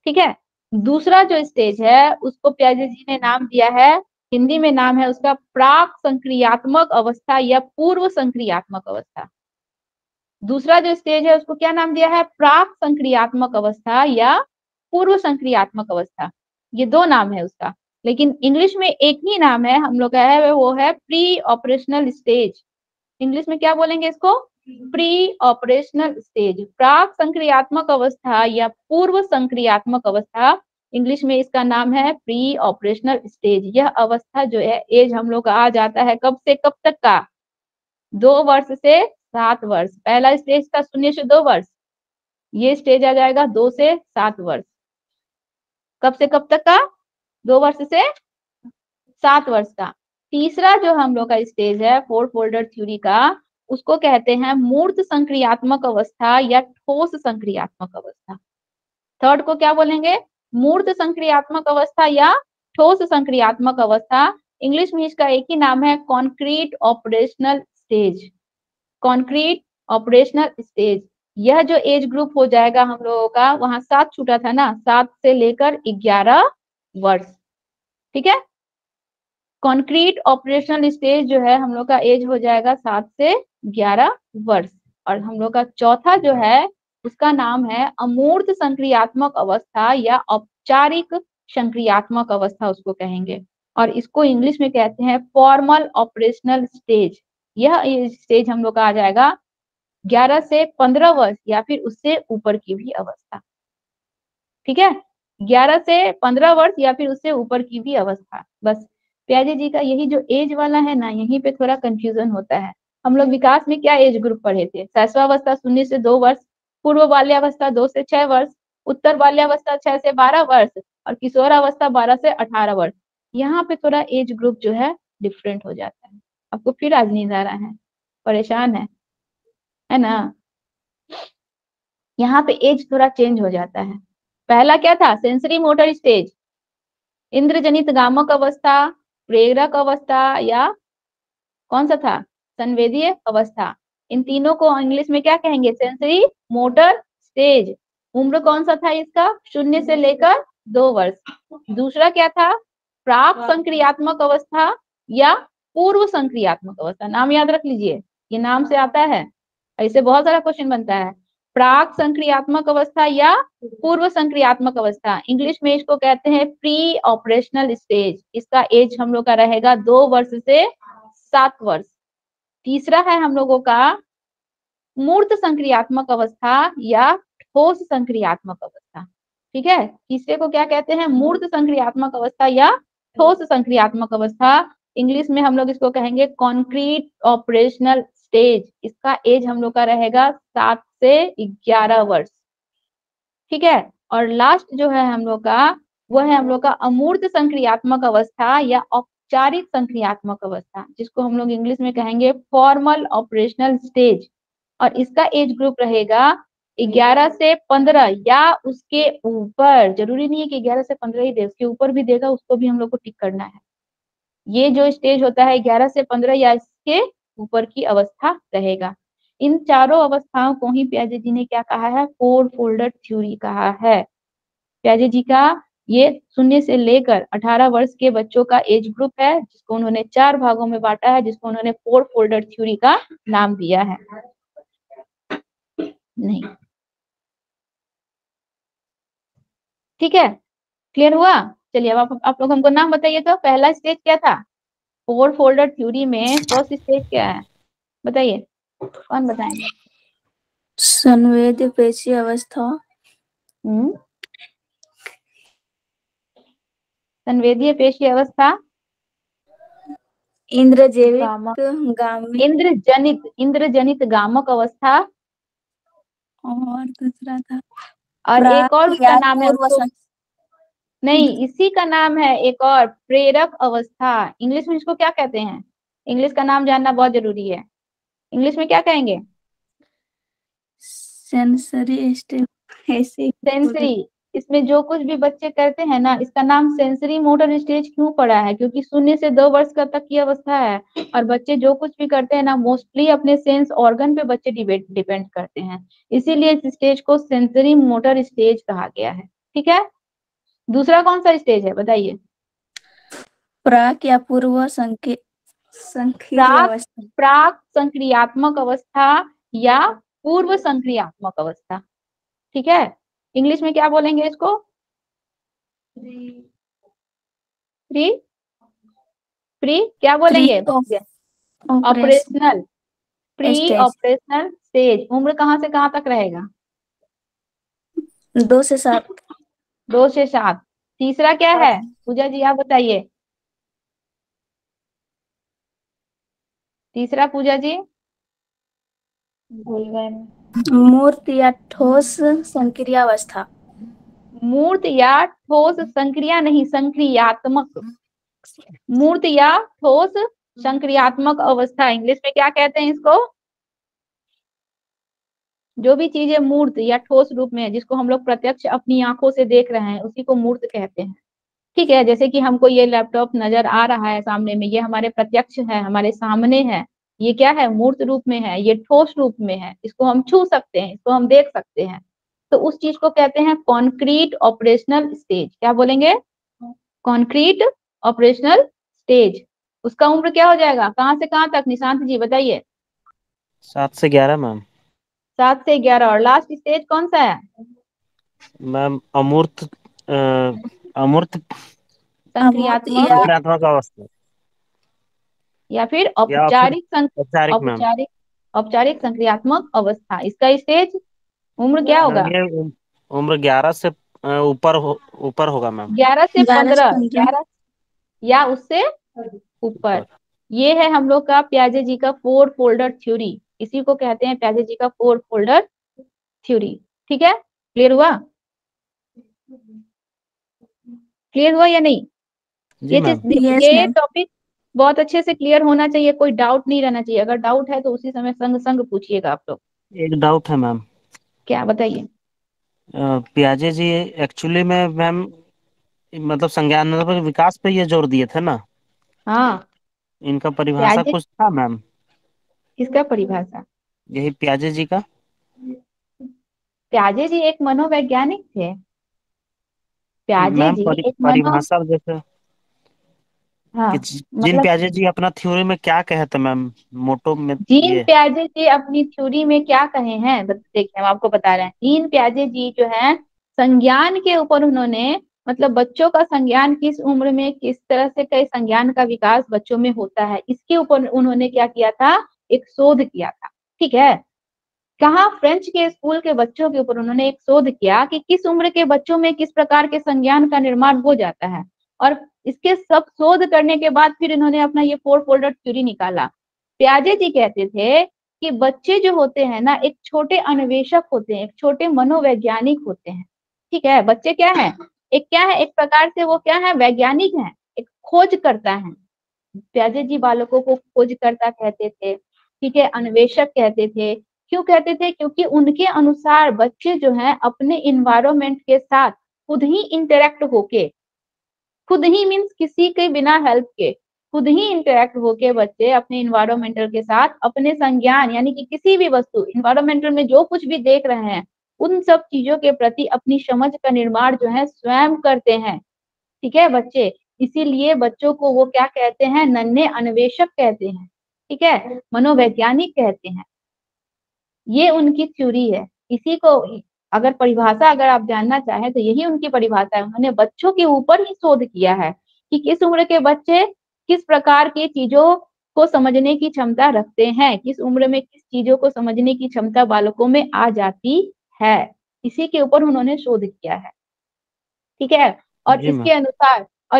S1: ठीक है, दूसरा जो स्टेज है उसको पियाजे जी ने नाम दिया है, हिंदी में नाम है उसका प्राक संक्रियात्मक अवस्था या पूर्व संक्रियात्मक अवस्था। दूसरा जो स्टेज है उसको क्या नाम दिया है? प्राक संक्रियात्मक अवस्था या पूर्व संक्रियात्मक अवस्था। ये 2 नाम है उसका, लेकिन इंग्लिश में एक ही नाम है हम लोग का है, वो है प्री ऑपरेशनल स्टेज। इंग्लिश में क्या बोलेंगे इसको? Pre operational stage. प्राक संक्रियात्मक अवस्था या पूर्व संक्रियात्मक अवस्था, इंग्लिश में इसका नाम है प्री ऑपरेशनल स्टेज। यह अवस्था जो है एज हम लोग का आ जाता है कब से कब तक का? 2 वर्ष से 7 वर्ष। पहला स्टेज था 0 से 2 वर्ष, ये स्टेज आ जाएगा 2 से 7 वर्ष। कब से कब तक का? 2 वर्ष से 7 वर्ष का। तीसरा जो हम लोग का स्टेज है फोर फोल्डर थ्योरी का, उसको कहते हैं मूर्त संक्रियात्मक अवस्था या ठोस संक्रियात्मक अवस्था। थर्ड को क्या बोलेंगे? मूर्त संक्रियात्मक अवस्था या ठोस संक्रियात्मक अवस्था। इंग्लिश में इसका एक ही नाम है, concrete operational stage. Concrete operational stage. यह जो एज ग्रुप हो जाएगा हम लोगों का, वहां 7 छूटा था ना, 7 से लेकर 11 वर्ष। ठीक है, कॉन्क्रीट ऑपरेशनल स्टेज जो है हम लोग का एज हो जाएगा 7 से 11 वर्ष। और हम लोग का चौथा जो है उसका नाम है अमूर्त संक्रियात्मक अवस्था या औपचारिक संक्रियात्मक अवस्था उसको कहेंगे, और इसको इंग्लिश में कहते हैं फॉर्मल ऑपरेशनल स्टेज। यह स्टेज हम लोग का आ जाएगा 11 से 15 वर्ष या फिर उससे ऊपर की भी अवस्था। ठीक है, 11 से 15 वर्ष या फिर उससे ऊपर की भी अवस्था। बस प्याजे जी का यही जो एज वाला है ना, यहीं पे थोड़ा कंफ्यूजन होता है। हम लोग विकास में क्या एज ग्रुप पढ़े थे? शैशवावस्था 0 से 2 वर्ष, पूर्व बाल्यावस्था 2 से 6 वर्ष, उत्तर बाल्यावस्था 6 से 12 वर्ष और किशोरावस्था 12 से 18 वर्ष। यहाँ पे थोड़ा एज ग्रुप जो है डिफरेंट हो जाता है। आपको फिर आज नींद आ रहा है, परेशान है ना? यहाँ पे एज थोड़ा चेंज हो जाता है। पहला क्या था? सेंसरी मोटर स्टेज, इंद्रजनित गामक अवस्था, प्रेरक अवस्था या कौन सा था? संवेदीय अवस्था। इन तीनों को इंग्लिश में क्या कहेंगे? Sensory motor stage. उम्र कौन सा था इसका? 0 से लेकर 2 वर्ष। दूसरा क्या था? प्राक संक्रियात्मक अवस्था या पूर्व संक्रियात्मक अवस्था। नाम याद रख लीजिए, ये नाम से आता है, ऐसे बहुत सारा क्वेश्चन बनता है। प्राक संक्रियात्मक अवस्था या पूर्व संक्रियात्मक अवस्था। इंग्लिश में इसको कहते हैं प्री ऑपरेशनल स्टेज। इसका एज हम लोग का रहेगा 2 वर्ष से 7 वर्ष। तीसरा है हम लोगों का मूर्त संक्रियात्मक अवस्था या ठोस संक्रियात्मक अवस्था। ठीक है, तीसरे को क्या कहते हैं? मूर्त संक्रियात्मक अवस्था या ठोस संक्रियात्मक अवस्था। इंग्लिश में हम लोग इसको कहेंगे कॉन्क्रीट ऑपरेशनल स्टेज। इसका एज हम लोग का रहेगा 7 से 11 वर्ष। ठीक है, और लास्ट जो है हम लोग का, वो है हम लोग का अमूर्त संक्रियात्मक अवस्था या औपचारिक संक्रियात्मक अवस्था, जिसको हम लोग इंग्लिश में कहेंगे फॉर्मल ऑपरेशनल स्टेज। और इसका एज ग्रुप रहेगा 11 से 15 या उसके ऊपर। जरूरी नहीं है कि 11 से 15 ही दे, उसके ऊपर भी देगा, उसको भी हम लोग को टिक करना है। ये जो स्टेज होता है 11 से 15 या इसके ऊपर की अवस्था रहेगा। इन चारों अवस्थाओं को ही प्याजे जी ने क्या कहा है? फोर फोल्डर थ्योरी कहा है। प्याजे जी का ये 0 से लेकर 18 वर्ष के बच्चों का एज ग्रुप है, जिसको उन्होंने 4 भागों में बांटा है, जिसको उन्होंने फोर फोल्डर थ्योरी का नाम दिया है। नहीं, ठीक है, क्लियर हुआ? चलिए अब आप लोग हमको नाम बताइए। तो पहला स्टेज क्या था फोर फोल्डर थ्योरी में? फर्स्ट स्टेज क्या है बताइए, कौन बताएंगे?
S3: संवेदी पेशी अवस्था,
S1: संवेदीय पेशी अवस्था,
S3: इंद्रजैविक गामी,
S1: इंद्रजनित गामक अवस्था,
S3: और दूसरा था
S1: और एक और
S3: प्राक
S1: उसका
S3: या
S1: नाम है
S3: पूर्व
S1: उसको, नहीं इसी का नाम है एक और, प्रेरक अवस्था। इंग्लिश में इसको क्या कहते हैं? इंग्लिश का नाम जानना बहुत जरूरी है। इंग्लिश में क्या कहेंगे?
S3: सेंसरी स्टेज ऐसे
S1: सेंसरी। इसमें जो कुछ भी बच्चे करते हैं ना, इसका नाम सेंसरी मोटर स्टेज क्यों पड़ा है? क्योंकि 0 से 2 वर्ष का तक की अवस्था है, और बच्चे जो कुछ भी करते हैं ना, मोस्टली अपने सेंस ऑर्गन पे बच्चे डिपेंड करते हैं, इसीलिए इस स्टेज को सेंसरी मोटर स्टेज कहा गया है। ठीक है, दूसरा कौन सा स्टेज है बताइए?
S3: प्राक या पूर्व संकीर्ण
S1: प्राक
S3: अवस्था,
S1: प्राक संक्रियात्मक अवस्था या पूर्व संक्रियात्मक अवस्था। ठीक है, इंग्लिश में क्या बोलेंगे इसको? प्री प्री क्या बोलेंगे?
S3: Operation
S1: operational, pre
S3: stage
S1: operational stage. उम्र कहाँ से कहाँ तक रहेगा?
S3: 2 से 7,
S1: 2 से 7। तीसरा क्या है पूजा जी, आप बताइए तीसरा, पूजा जी। भूल गए।
S3: मूर्त या ठोस संक्रियावस्था।
S1: मूर्त या ठोस संक्रिया नहीं, संक्रियात्मक। मूर्त या ठोस संक्रियात्मक अवस्था, इंग्लिश में क्या कहते हैं इसको? जो भी चीजें मूर्त या ठोस रूप में है, जिसको हम लोग प्रत्यक्ष अपनी आंखों से देख रहे हैं, उसी को मूर्त कहते हैं। ठीक है, जैसे कि हमको ये लैपटॉप नजर आ रहा है सामने में, ये हमारे प्रत्यक्ष है, हमारे सामने है। ये क्या है? मूर्त रूप में है, ये ठोस रूप में है, इसको हम छू सकते हैं, इसको हम देख सकते हैं। तो उस चीज को कहते हैं कॉन्क्रीट ऑपरेशनल स्टेज। क्या बोलेंगे? Concrete operational stage. उसका उम्र क्या हो जाएगा? कहाँ से कहाँ तक, निशांत जी बताइए।
S2: 7 से 11 मैम।
S1: 7 से 11। और लास्ट स्टेज कौन सा है?
S2: मैम अमूर्त अमूर्त
S3: अमूर्त
S1: संक्रियात्मक
S3: या
S2: संक्रियात्मक अवस्था
S1: या फिर
S2: या फिर औपचारिक मैम।
S1: औपचारिक औपचारिक संक्रियात्मक अवस्था। इसका स्टेज उम्र क्या
S2: मैम
S1: होगा?
S2: ये उम्र 11 से ऊपर होगा मैम।
S1: 11 से 15,
S3: 11 से 15।
S1: 11 या उससे ऊपर।
S2: ऊपर।
S1: ये है हम लोग का प्याजे जी का 4 फोल्डर थ्योरी। इसी को कहते हैं प्याजे जी का 4 फोल्डर थ्योरी। ठीक है, क्लियर हुआ? क्लियर हुआ या नहीं?
S2: जी
S1: ये
S2: मैम।
S1: चीज,
S3: यस
S1: ये
S3: मैम।
S1: टॉपिक बहुत अच्छे से क्लियर होना चाहिए, कोई डाउट नहीं रहना चाहिए। अगर डाउट है तो उसी समय संग संग पूछिएगा आप लोग।
S2: एक डाउट है मैम।
S1: क्या बताइए?
S2: पियाजे जी एक्चुअली में मैम मतलब संज्ञानात्मक विकास पे ये जोर दिए थे ना।
S1: हाँ।
S2: इनका परिभाषा
S1: प्याजे,
S2: कुछ था मैम?
S1: किसका परिभाषा?
S2: यही पियाजे जी का।
S1: प्याजे जी एक मनोवैज्ञानिक थे। प्याजे
S2: मैम
S1: जी एक मनो,
S2: परिभाषा जैसे
S1: हाँ
S2: कि जिन
S1: मतलब,
S2: पियाजे जी अपना थ्योरी में क्या कहे थे मैम, मोटो में
S1: जीन
S2: ये।
S1: प्याजे जी अपनी थ्योरी में क्या कहे हैं, देखिए हम आपको बता रहे हैं। जीन प्याजे जी जो है, संज्ञान के ऊपर उन्होंने, मतलब बच्चों का संज्ञान किस उम्र में किस तरह से कई संज्ञान का विकास बच्चों में होता है, इसके ऊपर उन्होंने क्या किया था? एक शोध किया था। ठीक है, कहाँ? फ्रेंच के स्कूल के बच्चों के ऊपर उन्होंने एक शोध किया कि किस उम्र के बच्चों में किस प्रकार के संज्ञान का निर्माण हो जाता है। और इसके सब शोध करने के बाद फिर इन्होंने अपना ये 4 फोल्डर थ्योरी निकाला। प्याजे जी कहते थे कि बच्चे जो होते हैं ना, एक छोटे अन्वेषक होते हैं, एक छोटे मनोवैज्ञानिक होते हैं। ठीक है, बच्चे क्या है? एक क्या है, एक प्रकार से वो क्या है? वैज्ञानिक है, एक खोज करता है। प्याजे जी बालकों को खोजकर्ता कहते थे। ठीक है, अन्वेषक कहते थे। क्यों कहते थे? क्योंकि उनके अनुसार बच्चे जो हैं अपने इन्वायरमेंट के साथ खुद ही इंटरेक्ट होके, खुद ही मीन्स किसी के बिना हेल्प के, खुद ही इंटरेक्ट होके बच्चे अपने इन्वायरमेंटल के साथ अपने संज्ञान, यानी कि किसी भी वस्तु इन्वायरमेंटल में जो कुछ भी देख रहे हैं, उन सब चीजों के प्रति अपनी समझ का निर्माण जो है स्वयं करते हैं। ठीक है बच्चे, इसीलिए बच्चों को वो क्या कहते हैं? नन्हे अन्वेषक कहते हैं। ठीक है, मनोवैज्ञानिक कहते हैं। ये उनकी थ्योरी है। इसी को अगर परिभाषा अगर आप जानना चाहें तो यही उनकी परिभाषा है। उन्होंने बच्चों के ऊपर ही शोध किया है कि किस उम्र के बच्चे किस प्रकार की चीजों को समझने की क्षमता रखते हैं, किस उम्र में किस चीजों को समझने की क्षमता बालकों में आ जाती है। इसी के ऊपर उन्होंने शोध किया है। ठीक है, और
S2: जी मैम।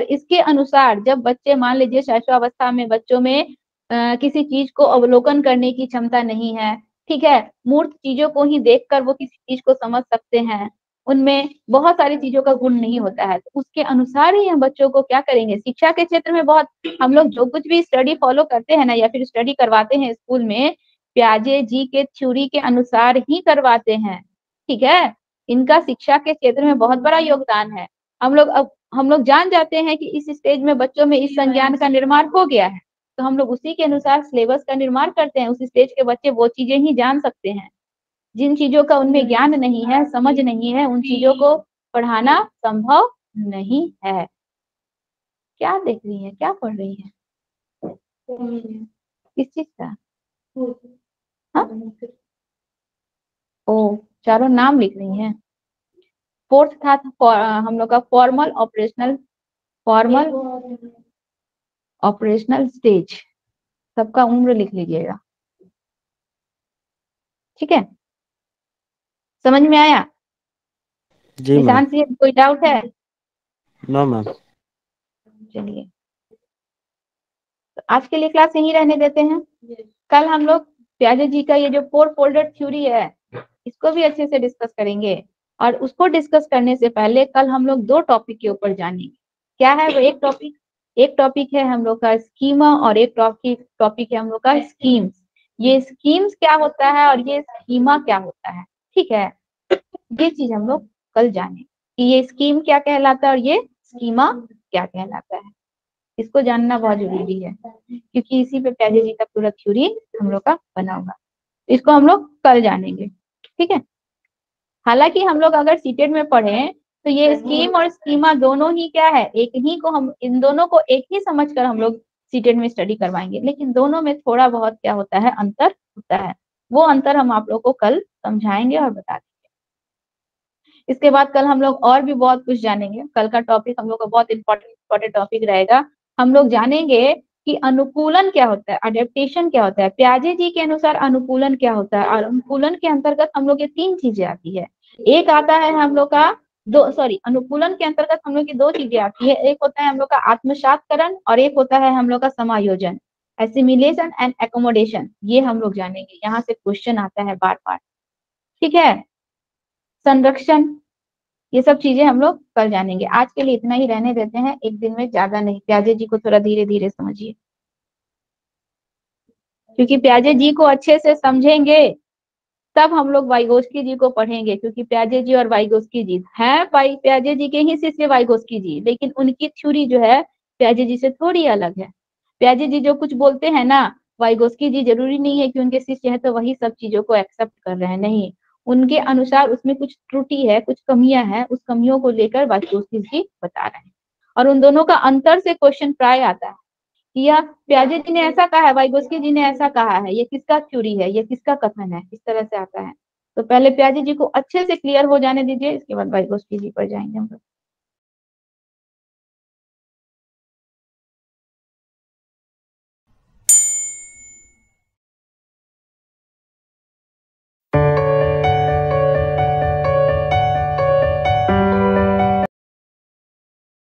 S1: इसके अनुसार जब बच्चे, मान लीजिए शैशवावस्था में बच्चों में किसी चीज को अवलोकन करने की क्षमता नहीं है। ठीक है, मूर्त चीजों को ही देखकर वो किसी चीज को समझ सकते हैं, उनमें बहुत सारी चीजों का गुण नहीं होता है, तो उसके अनुसार ही हम बच्चों को क्या करेंगे? शिक्षा के क्षेत्र में बहुत, हम लोग जो कुछ भी स्टडी फॉलो करते हैं ना, या फिर स्टडी करवाते हैं स्कूल में, प्याजे जी के थ्योरी के अनुसार ही करवाते हैं। ठीक है, इनका शिक्षा के क्षेत्र में बहुत बड़ा योगदान है। हम लोग जान जाते हैं कि इस स्टेज में बच्चों में इस संज्ञान का निर्माण हो गया है, तो हम लोग उसी के अनुसार सिलेबस का निर्माण करते हैं। उस स्टेज के बच्चे वो चीजें ही जान सकते हैं। जिन चीजों का उनमें ज्ञान नहीं है, समझ नहीं है, उन चीजों को पढ़ाना संभव नहीं है। क्या देख रही है, क्या पढ़ रही है? किस चीज का? हाँ? ओ, चारों नाम लिख रही हैं। फोर्थ था हम लोग का फॉर्मल ऑपरेशनल स्टेज। सबका उम्र लिख लीजिएगा। ठीक है, समझ में आया?
S2: जी मैम।
S1: निशांत जी कोई डाउट है?
S2: No ma'am.
S1: चलिए, तो आज के लिए क्लास यहीं रहने देते हैं। कल हम लोग प्याजे जी का ये जो 4 फोल्डेड थ्योरी है इसको भी अच्छे से डिस्कस करेंगे। और उसको डिस्कस करने से पहले कल हम लोग 2 टॉपिक के ऊपर जानेंगे। क्या है वो एक टॉपिक है हम लोग का स्कीमा और एक टॉपिक है हम लोग का स्कीम्स। ये स्कीम्स क्या होता है और ये स्कीमा क्या होता है, ठीक है। ये चीज हम लोग कल जाने कि ये स्कीम क्या कहलाता है और ये स्कीमा क्या कहलाता है। इसको जानना बहुत जरूरी है क्योंकि इसी पे प्याजे जी का पूरा थ्योरी हम लोग का बना होगा। इसको हम लोग कल जानेंगे, ठीक है। हालांकि हम लोग अगर सीटेट में पढ़े तो ये स्कीम और स्कीमा दोनों ही क्या है, एक ही को हम इन दोनों को एक ही समझकर हम लोग सीटेट में स्टडी करवाएंगे, लेकिन दोनों में थोड़ा बहुत क्या होता है, अंतर होता है। वो अंतर हम आप लोग को कल समझाएंगे और बता देंगे। इसके बाद कल हम लोग और भी बहुत कुछ जानेंगे। कल का टॉपिक हम लोग का बहुत इंपॉर्टेंट टॉपिक रहेगा। हम लोग जानेंगे कि अनुकूलन क्या होता है, अडेप्टेशन क्या होता है। प्याजे जी के अनुसार अनुकूलन क्या होता है, और अनुकूलन के अंतर्गत हम लोग ये 3 चीजें आती है। एक आता है हम लोग का अनुकूलन के अंतर्गत हम लोग की 2 चीजें आती है। एक होता है हम लोग का आत्मसातकरण और एक होता है हम लोग का समायोजन, एसिमिलेशन एंड एकोमोडेशन। ये हम लोग जानेंगे, यहाँ से क्वेश्चन आता है बार बार, ठीक है। संरक्षण, ये सब चीजें हम लोग कल जानेंगे। आज के लिए इतना ही रहने देते हैं, एक दिन में ज्यादा नहीं। प्याजे जी को थोड़ा धीरे धीरे समझिए, क्योंकि प्याजे जी को अच्छे से समझेंगे तब हम लोग वाइगोस्की जी को पढ़ेंगे। क्योंकि प्याजे जी और वाइगोस्की जी है प्याजे जी के ही शिष्य वाइगोस्की जी, लेकिन उनकी थ्योरी जो है प्याजे जी से थोड़ी अलग है। प्याजे जी जो कुछ बोलते हैं ना, वाइगोस्की जी जरूरी नहीं है कि उनके शिष्य है तो वही सब चीजों को एक्सेप्ट कर रहे हैं, नहीं। उनके अनुसार उसमें कुछ त्रुटि है, कुछ कमियां हैं, उस कमियों को लेकर वाइगोस्की जी बता रहे हैं। और उन दोनों का अंतर से क्वेश्चन प्राय आता है कि यह प्याजे जी ने ऐसा कहा है, वाइगोस्की जी ने ऐसा कहा है, ये किसका थ्योरी है, ये किसका कथन है, इस तरह से आता है। तो पहले प्याजे जी को अच्छे से क्लियर हो जाने दीजिए, इसके बाद वाइगोस्की जी पर जाएंगे हम लोग।